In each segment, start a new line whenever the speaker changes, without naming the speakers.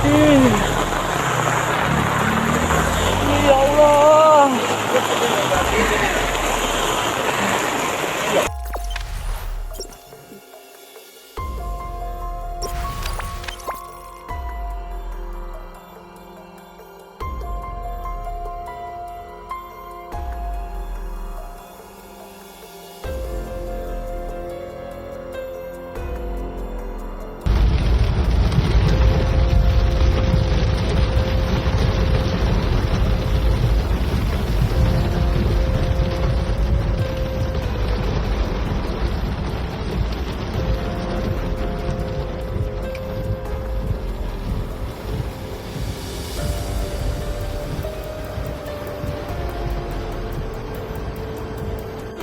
Ih. Ya Allah.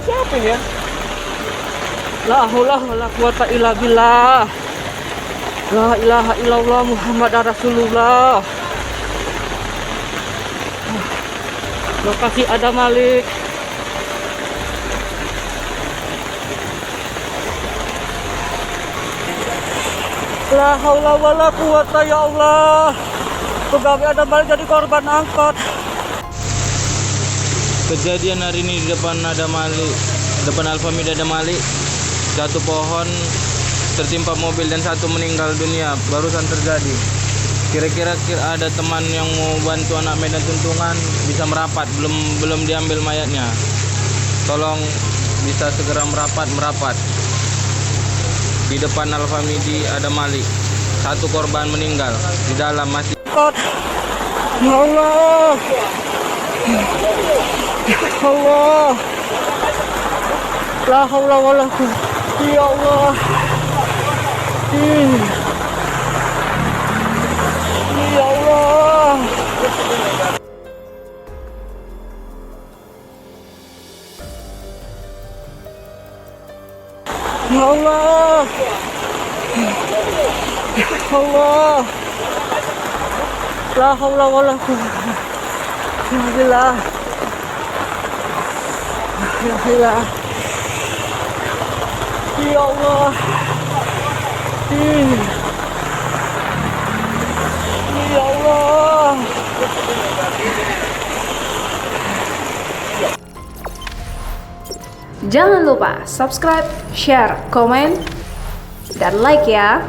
Siapa ya? La haula wala quwata illa billah. La ilaha illallah Muhammadar Rasulullah. Lokasi Adam Malik. La haula wala quwata ya Allah. Pegawai Adam Malik jadi korban angkot.
Kejadian hari ini di depan Alfamidi Adam Malik, satu pohon tertimpa mobil dan satu meninggal dunia barusan terjadi. Kira-kira ada teman yang mau bantu anak Medan Tuntungan bisa merapat, belum diambil mayatnya. Tolong bisa segera merapat di depan Alfamidi Adam Malik. Satu korban meninggal, di dalam masih.
Ya Allah. Allah. La haula wala quwwata ya Allah. Ya Allah. Ya Allah. Allah. La haula wala quwwata illa billah. Ya Allah. Ya Allah. Ya Allah.
Jangan lupa subscribe, share, komen, dan like ya.